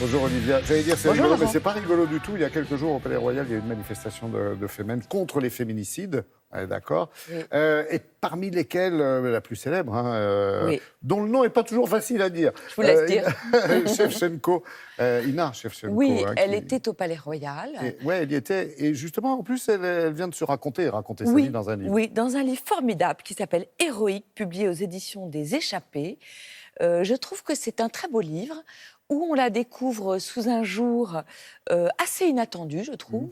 Bonjour Olivia. J'allais dire c'est Bonjour, rigolo, mais Laurent. c'est pas rigolo du tout. Il y a quelques jours au Palais Royal, il y a eu une manifestation de femmes contre les féminicides. D'accord. Oui. Et parmi lesquels la plus célèbre, Oui. dont le nom n'est pas toujours facile à dire. Je vous laisse dire. Shevchenko, Ina Shevchenko. Oui, hein, elle qui- était au Palais Royal. Oui, elle y était. Et justement, en plus, elle vient de se raconter sa Oui, vie dans un livre. oui, dans un livre formidable qui s'appelle Héroïque, publié aux éditions des Échappés. Je trouve que c'est un très beau livre où on la découvre sous un jour assez inattendu, je trouve.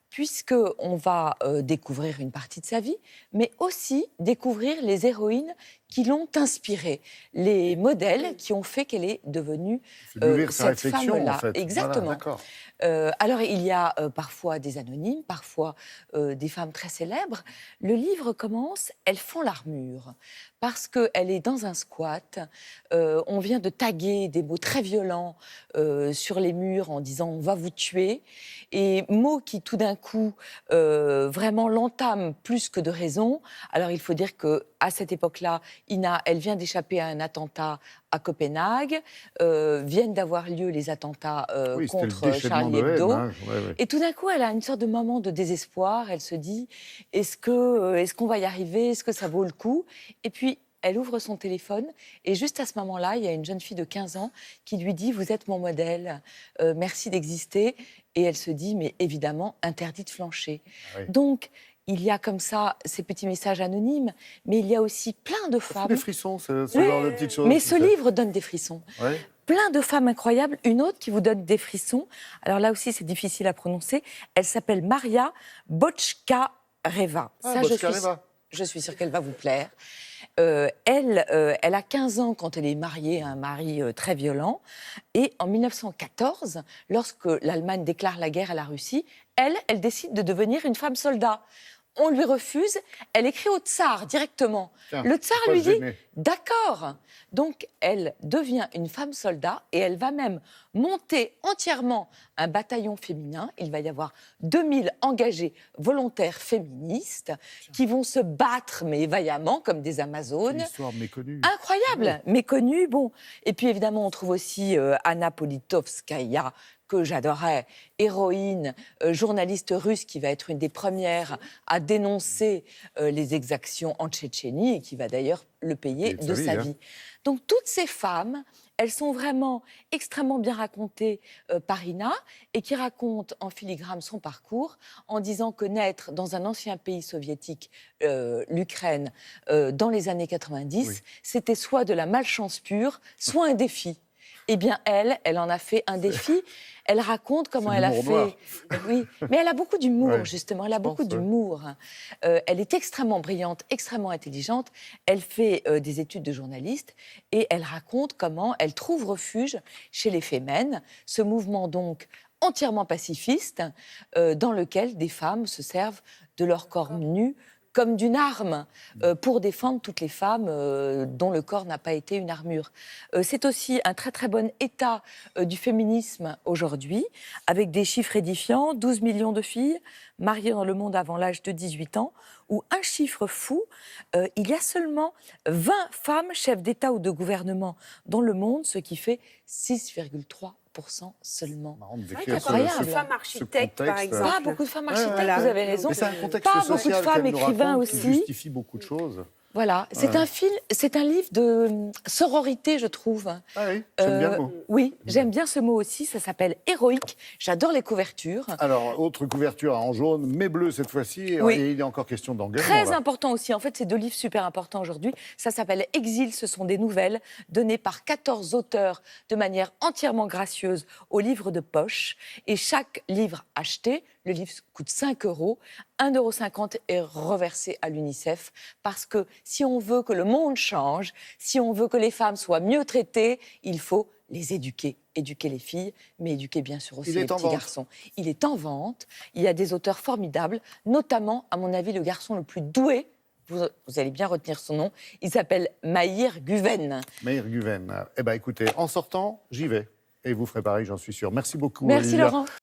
Puisqu'on va découvrir une partie de sa vie, mais aussi découvrir les héroïnes qui l'ont inspirée, les modèles qui ont fait qu'elle est devenue C'est nourrir sa cette réflexion, femme-là. en fait. Exactement. Voilà, d'accord. Alors, il y a parfois des anonymes, parfois des femmes très célèbres. Le livre commence, elles font l'armure, parce qu'elle est dans un squat. On vient de taguer des mots très violents sur les murs en disant « on va vous tuer ». Et mots qui, tout d'un coup, vraiment l'entament plus que de raison. Alors, il faut dire qu'à cette époque-là, Ina, elle vient d'échapper à un attentat à Copenhague. Viennent d'avoir lieu les attentats Oui, c'était le contre déchaînement Charlie de haine, Hebdo. hein. Ouais. Et tout d'un coup, elle a une sorte de moment de désespoir. Elle se dit, est-ce qu'on va y arriver? Est-ce que ça vaut le coup? Et puis, elle ouvre son téléphone et juste à ce moment-là, il y a une jeune fille de 15 ans qui lui dit « Vous êtes mon modèle, merci d'exister ». Et elle se dit « Mais évidemment, interdit de flancher Ah oui. ». Donc, il y a comme ça ces petits messages anonymes, mais il y a aussi plein de Ça fout femmes. des frissons, ce Oui, genre de petites choses. mais tu ce sais. livre donne des frissons. Ouais. Plein de femmes incroyables. Une autre qui vous donne des frissons. Alors là aussi, c'est difficile à prononcer. Elle s'appelle Maria Botchkareva. Ah, Botchkareva. Je suis sûre qu'elle va vous plaire. Elle a 15 ans quand elle est mariée à un mari très violent. Et en 1914, lorsque l'Allemagne déclare la guerre à la Russie, elle décide de devenir une femme soldat. On lui refuse, elle écrit au tsar directement. Tiens, Le tsar faut pas lui se dit gêner. « D'accord ». Donc, elle devient une femme soldat et elle va même monter entièrement un bataillon féminin. Il va y avoir 2000 engagés volontaires féministes qui vont se battre, mais vaillamment, comme des C'est Amazones. une histoire méconnue. Incroyable, méconnue. Bon. Et puis évidemment, on trouve aussi Anna Politkovskaya, que j'adorais, héroïne, journaliste russe qui va être une des premières à dénoncer les exactions en Tchétchénie et qui va d'ailleurs le payer de sa vie. Donc toutes ces femmes, elles sont vraiment extrêmement bien racontées par Ina et qui racontent en filigrane son parcours en disant que naître dans un ancien pays soviétique, l'Ukraine, dans les années 90, Oui. c'était soit de la malchance pure, soit un défi. Eh bien, elle en a fait un défi. Elle raconte comment C'est elle a l'humour fait... noir. Oui, mais elle a beaucoup d'humour, Ouais, justement. Elle a beaucoup pense, ouais. d'humour. Elle est extrêmement brillante, extrêmement intelligente. Elle fait des études de journaliste et elle raconte comment elle trouve refuge chez les Femen, ce mouvement donc entièrement pacifiste dans lequel des femmes se servent de leur corps nu comme d'une arme pour défendre toutes les femmes dont le corps n'a pas été une armure. C'est aussi un très très bon état du féminisme aujourd'hui, avec des chiffres édifiants, 12 millions de filles mariées dans le monde avant l'âge de 18 ans, ou un chiffre fou, il y a seulement 20 femmes chefs d'État ou de gouvernement dans le monde, ce qui fait 6,3% seulement. Marrant de C'est vrai décrire qu'il y a pas beaucoup incroyable. de femmes architectes, par contexte. exemple. Pas beaucoup de femmes architectes, voilà. vous avez raison. Mais c'est un contexte Pas social beaucoup de femmes qu'elle nous écrivains raconte, qui aussi. justifie beaucoup de choses. Voilà, c'est un film, c'est un livre de sororité, je trouve. Ah oui, j'aime bien le mot. Oui, j'aime bien ce mot aussi, ça s'appelle Héroïque. J'adore les couvertures. Alors, autre couverture en jaune, mais bleu cette fois-ci, Oui. et il est encore question d'engagement. Très là. important aussi, en fait, c'est deux livres super importants aujourd'hui. Ça s'appelle Exil, ce sont des nouvelles données par 14 auteurs de manière entièrement gracieuse aux livres de poche. Et chaque livre acheté, le livre coûte 5 €, 1,50 € est reversé à l'UNICEF. Parce que si on veut que le monde change, si on veut que les femmes soient mieux traitées, il faut les éduquer. Éduquer les filles, mais éduquer bien sûr aussi Il est les en petits vente. garçons. Il est en vente. Il y a des auteurs formidables, notamment, à mon avis, le garçon le plus doué. Vous allez bien retenir son nom. Il s'appelle Mahir Guven. Meir Guven. Eh bien, écoutez, en sortant, j'y vais. Et vous ferez pareil, j'en suis sûr. Merci beaucoup, Merci Olivia. Laurent.